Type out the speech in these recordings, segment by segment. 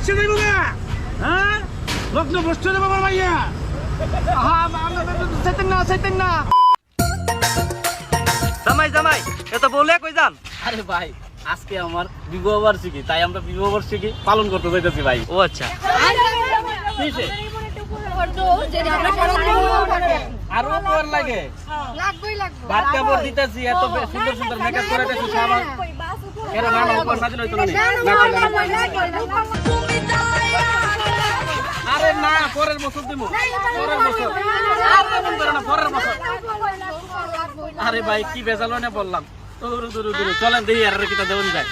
বাচ্চা দেবো না হ্যাঁ লগ্ন ভ্রষ্ট দেবো আমার ভাইয়া চাইতেন না জামাই জামাই এত বলে কই যান? আরে ভাই আজকে আমার বিবাহ বার্ষিকী, তাই আমরা বিবাহ বার্ষিকী পালন করতে যাইতেছি ভাই। ও আচ্ছা, আরো উপহার লাগে, ভাত কাপড় দিতেছি, এত সুন্দর সুন্দর মেকআপ করে দিতেছি সাবান। কেন না উপহার না দিলে হইতো না? আরে না, পরের বছর দিব, পরের বছর। আর তেমন করে না, পরের বছর। আরে ভাই কি বেজালো না বললাম। দূরে দূরে দূরে চলেন দেখি আর কিটা দেওয়া যায়।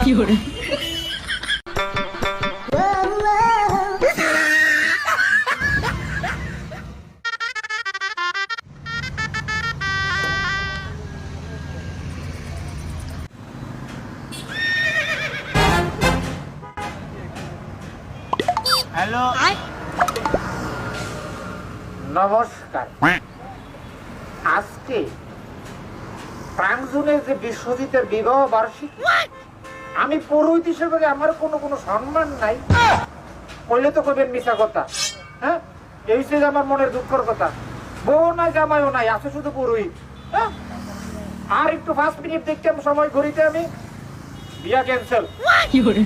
কি হরে হ্যালো নমস্কার। আজকে প্রাঞ্জলের যে বিশ্বজিতের বিবাহ বার্ষিকী, আমি পুরোহিত হিসেবে আমার কোনো সম্মান নাই বললে তো কবেন মিশা কথা। হ্যাঁ, এই যে আমার মনের দুঃখের কথা। বউ নাই জামাইও নাই, আছে শুধু পুরোহিত। হ্যাঁ, আর একটু 5 মিনিট দেখতাম সময় ঘড়িতে, আমি বিয়া ক্যান্সেল। কি হরে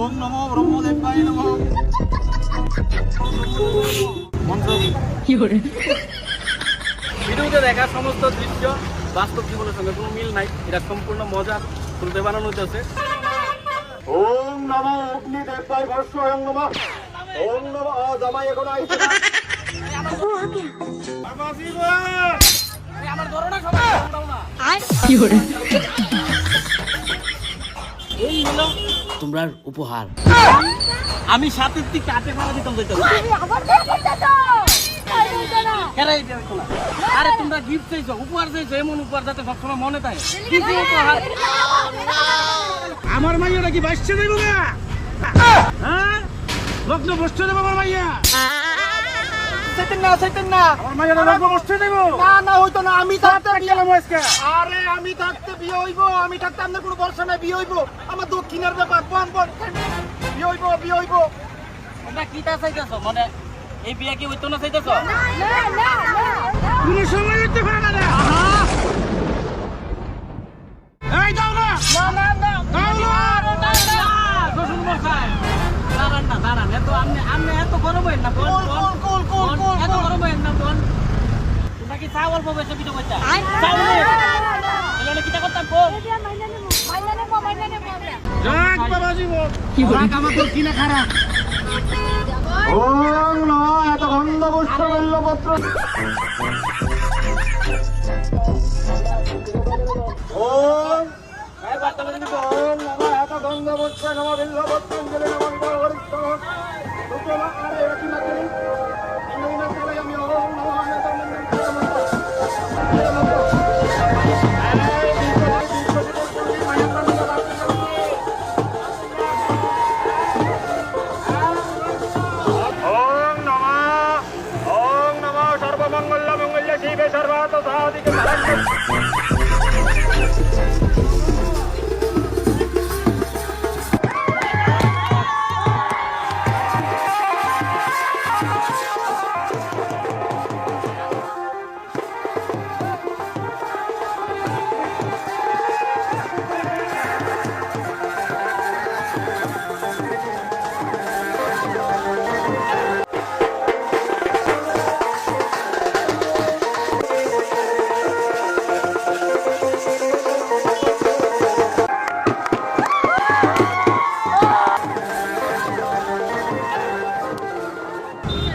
ওম নমো ব্রহ্মদেবায় নমঃ। কি হরে ভিডিওতে দেখা সমস্ত দৃশ্য বাস্তব জীবনের সঙ্গে কোনো মিল নাই, এটা সম্পূর্ণ মজা তুলতে বানানো হচ্ছে। ওম নমো অগ্নিদেবায় ভস্ম ওম নমঃ। ওম নমঃ জামাই এখন আইছে না। আমার ধরো না সবাই, দাও না। কি হরে এই হলো তোমরা উপহার। আমি সাথের দিকে কাটে মারা দিতাম যাইতাম। আরে তোমরা গিফট চাইছো, উপহার চাইছো, এমন উপহার যাতে সবসময় মনে থাকে। কিছু উপহার আমার মাইয়াটা কি বাচ্চা দেবো না হ্যাঁ লগ্ন ভ্রষ্ট দেবো আমার মাইয়া। চাইতেন না আমার মাইয়াটা লগ্ন ভ্রষ্ট দেবো না হইতো না। আমি থাকতে গেলাম আজকে। আরে আমি থাকতে বিয়ে হইব, আমি থাকতে আপনার কোনো বর্ষা নাই, বিয়ে হইব। আমার দক্ষিণের ব্যাপার, বিয়ে হইব। তোমরা কি তা চাইতেছো? মানে এই বিয়ে কি হইতো না চাইতেছো? কোনো সময় হইতে পারে না রে। এই দাও না দাও না। দাঁড়ান, আপনি এত গরম হইন না। এত গরম হইন না বোন। তোমরা কি চা অল্প বয়সে পিঠে করতে কিটা করতাম যাক বাবা জীবন কি হরে আমার তো কিনা খারাপ। ওম নমঃ এত গন্ধ পুষ্প বেল্লপত্র। ওম ওম নমঃ এত গন্ধ পুষ্প নম বেল্লপত্র অঞ্জলি নম বিবাহ হরিষ্ঠ সুতরাং আরে একই মাত্র আমি ওম নমঃ এত সর্বমঙ্গল মঙ্গল শিবে সর্বাত সাধিকে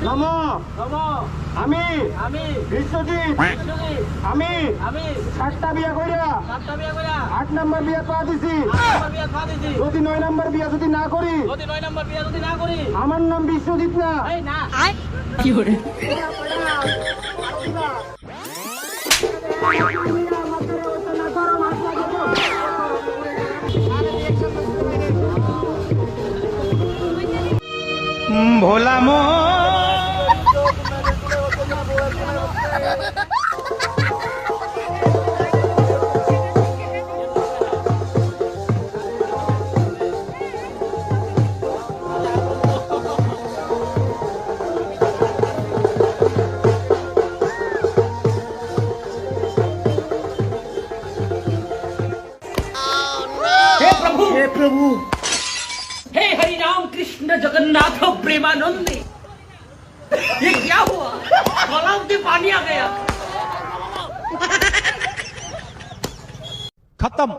নমো নমো আমি আমি বিশ্বজিৎ বিশ্বজিৎ, আমি আমি 7টা বিয়া কইরা 7টা বিয়া কইরা 8 নাম্বার বিয়া পা দিছি 8 নম্বর বিয়া খা দিছি। যদি 9 নাম্বার বিয়া যদি না করি যদি 9 নম্বর বিয়া যদি না করি, আমার নাম বিশ্বজিৎ না এই না, কি hore ভোলা মো हे हरि राम कृष्ण जगन्नाथ प्रेमानंद, ये क्या हुआ? तालाब में पानी आ गया। खत्म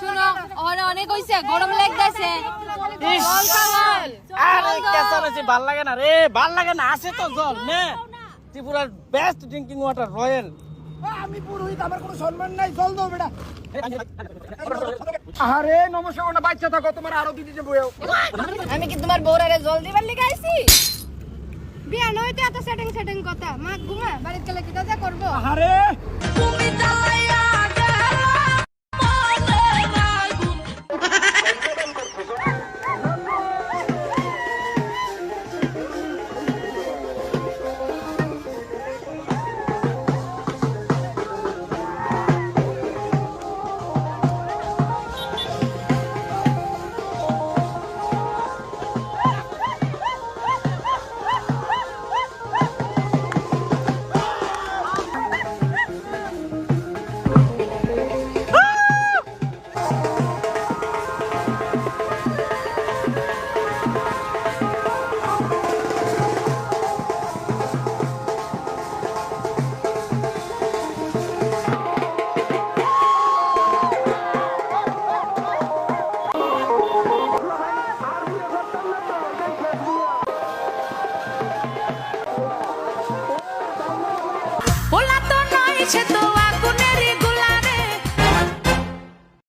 শুনো ওরে অনেক হইছে গরম লাগতেছে জল খাওয়াল আরে কেসা আছে, ভাল লাগে না রে, ভাল লাগে না, আছে তো জল নে, ত্রিপুরার বেস্ট ড্রিঙ্কিং ওয়াটার রয়্যাল। আমি পুরোহিত, আমার কোনো সম্মান নাই, জল দাও বেটা। আরে নমস্কার না, বাচ্চা থাকো, তোমার আরো দিদি যে বইও। আমি কি তোমার বউরারে জল দিবার লিগে আইছি? বিয়া নইতে এত সেটিং কথা। মা ঘুমা, বাড়িতে গেলে কি দাদা করবো? আরে তুমি তাই